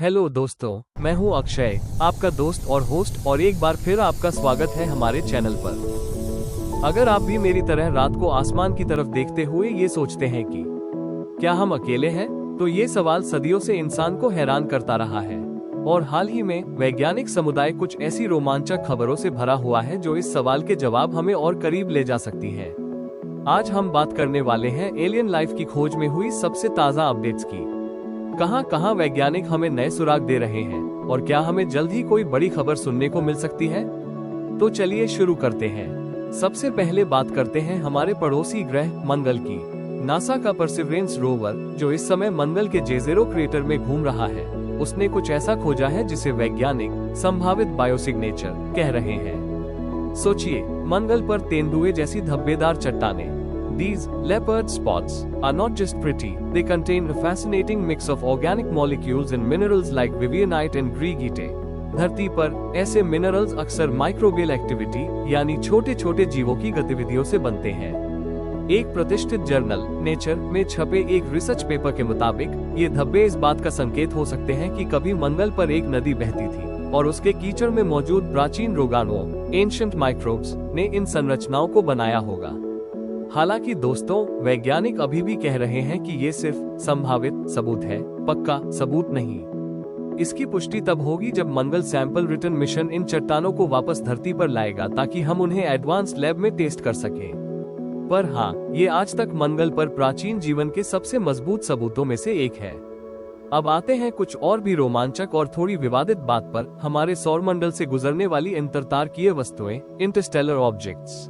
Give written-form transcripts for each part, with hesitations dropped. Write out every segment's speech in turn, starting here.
Hello दोस्तों, मैं हूं अक्षय, आपका दोस्त और होस्ट, और एक बार फिर आपका स्वागत है हमारे चैनल पर। अगर आप भी मेरी तरह रात को आसमान की तरफ देखते हुए ये सोचते हैं कि क्या हम अकेले हैं, तो ये सवाल सदियों से इंसान को हैरान करता रहा है। और हाल ही में वैज्ञानिक समुदाय कुछ ऐसी रोमांचक खबरों से भरा हुआ है जो इस सवाल के जवाब हमें और करीब ले जा सकती है। आज हम बात करने वाले हैं एलियन लाइफ की खोज में हुई सबसे ताज़ा अपडेट्स की। कहां वैज्ञानिक हमें नए सुराग दे रहे हैं और क्या हमें जल्द ही कोई बड़ी खबर सुनने को मिल सकती है। तो चलिए शुरू करते हैं। सबसे पहले बात करते हैं हमारे पड़ोसी ग्रह मंगल की। नासा का परसिवरेंस रोवर, जो इस समय मंगल के J0 क्रेटर में घूम रहा है, उसने कुछ ऐसा खोजा है जिसे वैज्ञानिक संभावित बायोसिग्नेचर कह रहे हैं। सोचिए, मंगल पर तेंदुए जैसी धब्बेदार चट्टानें। These leopard spots are not just pretty, they contain a fascinating mix of organic molecules and minerals like vivianite and greigite. धरती पर ऐसे मिनरल्स अक्सर माइक्रोबियल एक्टिविटी यानी छोटे छोटे जीवों की गतिविधियों से बनते हैं। एक प्रतिष्ठित जर्नल नेचर में छपे एक रिसर्च पेपर के मुताबिक ये धब्बे इस बात का संकेत हो सकते हैं कि कभी मंगल पर एक नदी बहती थी और उसके कीचड़ में मौजूद प्राचीन रोगाणुओं एंशिएंट माइक्रोब्स ने इन संरचनाओं को बनाया होगा। हालांकि दोस्तों, वैज्ञानिक अभी भी कह रहे हैं कि ये सिर्फ संभावित सबूत है, पक्का सबूत नहीं। इसकी पुष्टि तब होगी जब मंगल सैंपल रिटर्न मिशन इन चट्टानों को वापस धरती पर लाएगा ताकि हम उन्हें एडवांस्ड लैब में टेस्ट कर सकें। पर हाँ, ये आज तक मंगल पर प्राचीन जीवन के सबसे मजबूत सबूतों में से एक है। अब आते हैं कुछ और भी रोमांचक और थोड़ी विवादित बात पर। हमारे सौरमंडल से गुजरने वाली अंतरतारकीय वस्तुएं, इंटरस्टेलर ऑब्जेक्ट्स।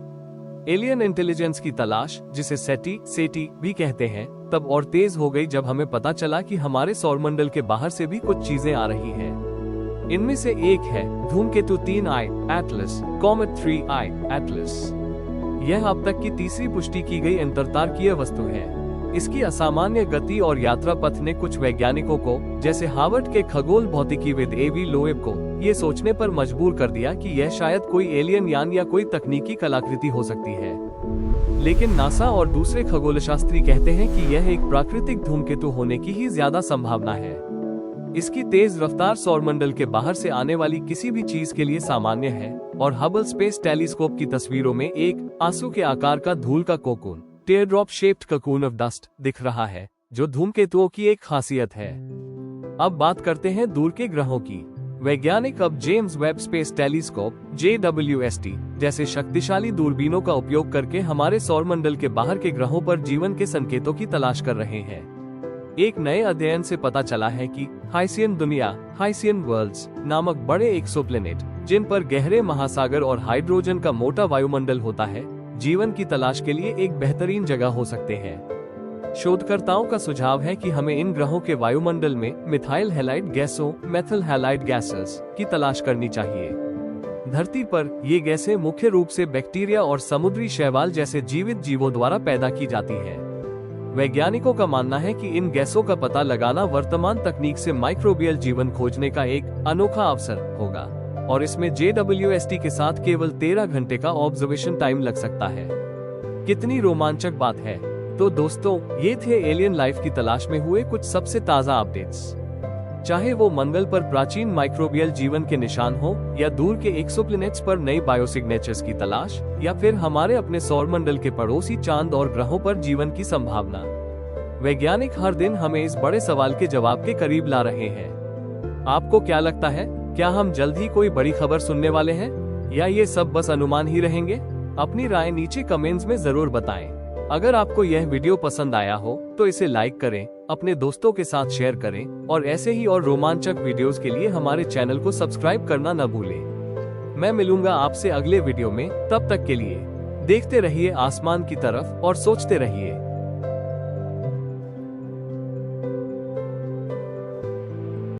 एलियन इंटेलिजेंस की तलाश, जिसे सेटी भी कहते हैं, तब और तेज हो गई जब हमें पता चला कि हमारे सौरमंडल के बाहर से भी कुछ चीजें आ रही हैं। इनमें से एक है धूमकेतु 3I Atlas, comet 3I Atlas. यह अब तक की तीसरी पुष्टि की गई अंतरतारकीय वस्तु है। इसकी असामान्य गति और यात्रा पथ ने कुछ वैज्ञानिकों को, जैसे हार्वर्ड के खगोल भौतिकीविद A.V. लोएब को, ये सोचने पर मजबूर कर दिया कि यह शायद कोई एलियन यान या कोई तकनीकी कलाकृति हो सकती है। लेकिन नासा और दूसरे खगोलशास्त्री कहते हैं कि यह एक प्राकृतिक धूमकेतु होने की ही ज्यादा संभावना है। इसकी तेज रफ्तार सौरमंडल के बाहर से आने वाली किसी भी चीज के लिए सामान्य है और हबल स्पेस टेलीस्कोप की तस्वीरों में एक आंसू के आकार का धूल का cocoon, teardrop shaped cocoon of dust, दिख रहा है, जो धूमकेतुओं की एक खासियत है। अब बात करते हैं दूर के ग्रहों की। वैज्ञानिक अब James Webb space telescope JWST जैसे शक्तिशाली दूरबीनों का उपयोग करके हमारे सौरमंडल के बाहर के ग्रहों पर जीवन के संकेतों की तलाश कर रहे हैं। एक नए अध्ययन से पता चला है कि हाइसियन दुनिया, हाइसियन वर्ल्ड्स नामक बड़े एक्सोप्लैनेट, जिन पर गहरे महासागर और हाइड्रोजन का मोटा वायुमंडल होता है, जीवन की तलाश के लिए एक बेहतरीन जगह हो सकते हैं। शोधकर्ताओं का सुझाव है कि हमें इन ग्रहों के वायुमंडल में मिथाइल हैलाइड गैसों, मेथिल हैलाइड गैसेस की तलाश करनी चाहिए। धरती पर ये गैसें मुख्य रूप से बैक्टीरिया और समुद्री शैवाल जैसे जीवित जीवों द्वारा पैदा की जाती है। वैज्ञानिकों का मानना है कि इन गैसों का पता लगाना वर्तमान तकनीक से माइक्रोबियल जीवन खोजने का एक अनोखा अवसर होगा, और इसमें JWST के साथ केवल 13 घंटे का ऑब्जर्वेशन टाइम लग सकता है। कितनी रोमांचक बात है। तो दोस्तों, ये थे एलियन लाइफ की तलाश में हुए कुछ सबसे ताज़ा अपडेट्स। चाहे वो मंगल पर प्राचीन माइक्रोबियल जीवन के निशान हो, या दूर के एक्सोप्लैनेट्स पर नई बायोसिग्नेचर्स की तलाश, या फिर हमारे अपने सौरमंडल के पड़ोसी चांद और ग्रहों पर जीवन की संभावना, वैज्ञानिक हर दिन हमें इस बड़े सवाल के जवाब के करीब ला रहे हैं। आपको क्या लगता है, क्या हम जल्द ही कोई बड़ी खबर सुनने वाले हैं, या ये सब बस अनुमान ही रहेंगे? अपनी राय नीचे कमेंट्स में जरूर बताएं। अगर आपको यह वीडियो पसंद आया हो तो इसे लाइक करें, अपने दोस्तों के साथ शेयर करें, और ऐसे ही और रोमांचक वीडियोस के लिए हमारे चैनल को सब्सक्राइब करना न भूलें। मैं मिलूंगा आपसे अगले वीडियो में, तब तक के लिए देखते रहिए आसमान की तरफ और सोचते रहिए।